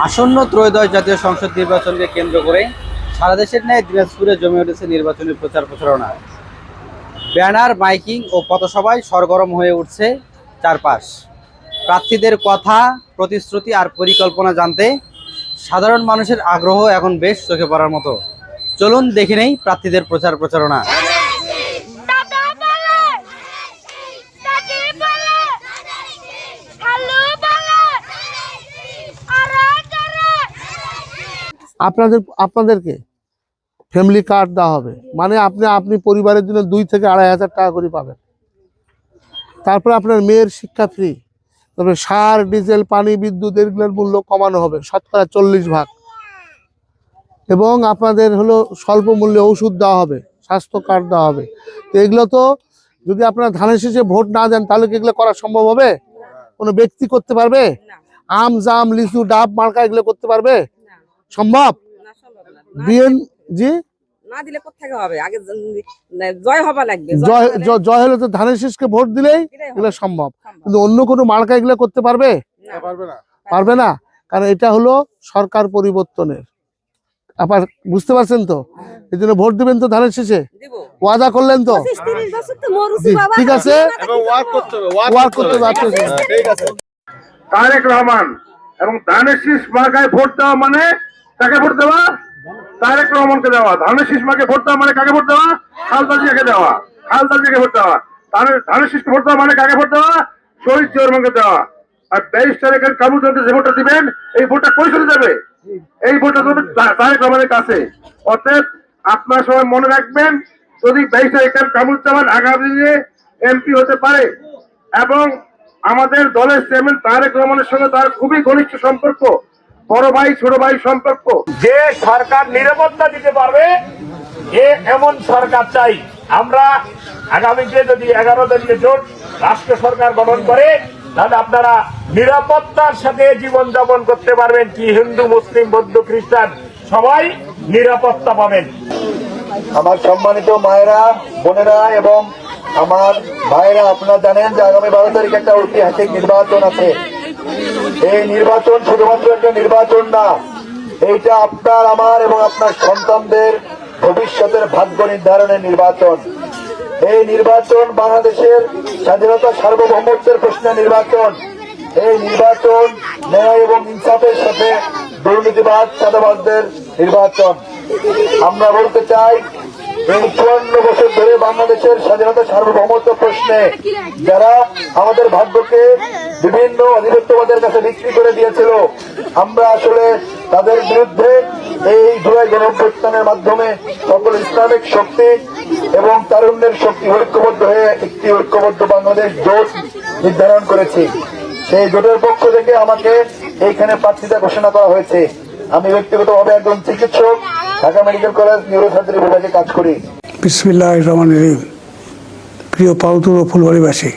আসন্ন ত্রয়োদশ জাতীয় সংসদ নির্বাচনকে কেন্দ্র করে সারা দেশের ন্যায় দিনাজপুরে জমে উঠেছে নির্বাচনী প্রচার প্রচারণা। ব্যানার, মাইকিং ও পথসভায় সরগরম হয়ে উঠছে চারপাশ। প্রার্থীদের কথা, প্রতিশ্রুতি আর পরিকল্পনা জানতে সাধারণ মানুষের আগ্রহ এখন বেশ চোখে পড়ার মতো। চলুন দেখে নেই প্রার্থীদের প্রচার প্রচারণা। আপনাদেরকে ফ্যামিলি কার্ড দেওয়া হবে, মানে আপনি পরিবারের জন্য 2 থেকে 2,500 টাকা করে পাবেন। তারপরে আপনার মেয়ের শিক্ষা ফ্রি। তারপরে সার, ডিজেল, পানি, বিদ্যুৎ এগুলোর মূল্য কমানো হবে শতকরা 40%। এবং আপনাদের হলো স্বল্প মূল্যে ওষুধ দেওয়া হবে, স্বাস্থ্য কার্ড দেওয়া হবে। তো এগুলো তো যদি আপনারা ধানের শেষে ভোট না দেন তাহলে কি এগুলো করা সম্ভব হবে? কোনো ব্যক্তি করতে পারবে? আম, জাম, লিচু, ডাব মার্কা এগুলো করতে পারবে? সম্ভব? জি না দিলে কোত্থেকে হবে? আগে জয় হবা লাগবে। জয় হলে তো ধানের শীষকে ভোট দিলেই এগুলো সম্ভব। কিন্তু অন্য কোনো মার্কা এগুলো করতে পারবে? পারবে না। কারণ এটা হলো সরকার পরিবর্তনের। আবার বুঝতে পারছেন তো? এই জন্য ভোট দিবেন তো ধানের শীষে? ওয়াদা করলেন তো? ঠিক আছে, তারেক রহমান এবং ধানের শীষ মার্কায় ভোট দেওয়া মানে কাকে ভোট দেওয়া? তারেক রহমানকে দেওয়া। ধানের শীষ মার্কায় ভোট দেওয়া মানে কাকে ভোট দেওয়া? খালেদা জিয়াকে দেওয়া। খালেদা জিয়াকে ভোট দেওয়া। ধানের শীষকে ভোট দেওয়া মানে কাকে ভোট দেওয়া? শহীদ জিয়া রহমানকে দেওয়া। আর 23 তারিখের কামরুজনকে যে ভোটটা দিবেন, এই ভোটটা পরিষদে যাবে। এই ভোটটা দেবে তারেক রহমানের কাছে। অতএব আপনারা সবাই মনে রাখবেন, যদি 23 তারিখের কামরুজ্জামান আগামী দিনে এমপি হতে পারে এবং আমাদের দলের চেয়ারম্যান তারেক রহমানের সঙ্গে তার খুবই ঘনিষ্ঠ সম্পর্ক, বড় ভাই ছোট ভাই সম্পর্ক, যে সরকার নিরাপত্তা দিতে পারবে এমন সরকার চাই আমরা। আগামীতে যদি 11 দলীয় জোট রাষ্ট্র সরকার গঠন করে তাহলে আপনারা নিরাপত্তার সাথে জীবন যাপন করতে পারবেন। কি হিন্দু, মুসলিম, বৌদ্ধ, খ্রিস্টান সবাই নিরাপত্তা পাবেন। আমার সম্মানিত মায়েরা, বোনেরা এবং আমার ভাইরা, আপনারা জানেন যে আগামী 12 তারিখ একটা ঐতিহাসিক নির্বাচন আছে। এই নির্বাচন শুধুমাত্র একটা নির্বাচন না, এইটা আপনার, আমার এবং আপনার সন্তানদের ভবিষ্যতের ভাগ্য নির্ধারণের নির্বাচন। এই নির্বাচন বাংলাদেশের স্বাধীনতা, সার্বভৌমত্বের প্রশ্নে নির্বাচন। এই নির্বাচন ন্যায় এবং ইনসাফের সাথে দুর্নীতিবাদ, চাঁদাবাজদের নির্বাচন। আমরা বলতে চাই, এই 54 বছর ধরে বাংলাদেশের স্বাধীনতা, সার্বভৌমত্ব প্রশ্নে যারা আমাদের ভাগ্যকে বিভিন্ন আধিপত্যবাদের কাছে বিক্রি করে দিয়েছিল, আমরা আসলে তাদের বিরুদ্ধে এই জুলাই গণঅভ্যুত্থানের মাধ্যমে সকল ইসলামিক শক্তি এবং তারুণ্যের শক্তি ঐক্যবদ্ধ হয়ে একটি ঐক্যবদ্ধ বাংলাদেশ জোট নির্ধারণ করেছি। সেই জোটের পক্ষ থেকে আমাকে এইখানে প্রার্থিতা ঘোষণা করা হয়েছে। আমি ব্যক্তিগতভাবে একজন চিকিৎসক, ঢাকা মেডিকেল কলেজ নিউরোসার্জারি বিভাগে কাজ করি। বিসমিল্লাহির রহমানির রহিম। প্রিয় পাউতুর ও ফুলবাড়িবাসী,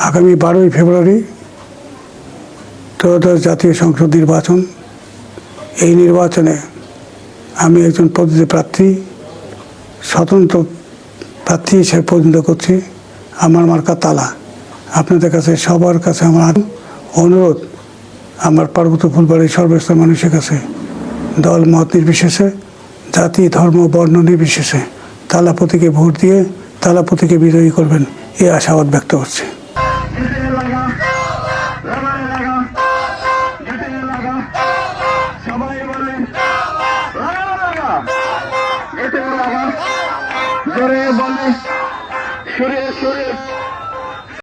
আগামী 12ই ফেব্রুয়ারি ত্রয়োদশ জাতীয় সংসদ নির্বাচন। এই নির্বাচনে আমি একজন প্রতিদ্বন্দ্বী প্রার্থী, স্বতন্ত্র প্রার্থী হিসেবে প্রতিদ্বন্দ্বিতা করছি। আমার মার্কা তালা। আপনাদের কাছে, সবার কাছে আমার অনুরোধ, আমার পার্বত্য ফুলবাড়ির সর্বস্তরের মানুষের কাছে দল মত নির্বিশেষে, জাতি, ধর্ম, বর্ণ নির্বিশেষে তালা প্রতীকে ভোট দিয়ে তালা প্রতীকে বিজয়ী করবেন, এই আশাবাদ ব্যক্ত করছি। জোরে বলে, সুরে সুরে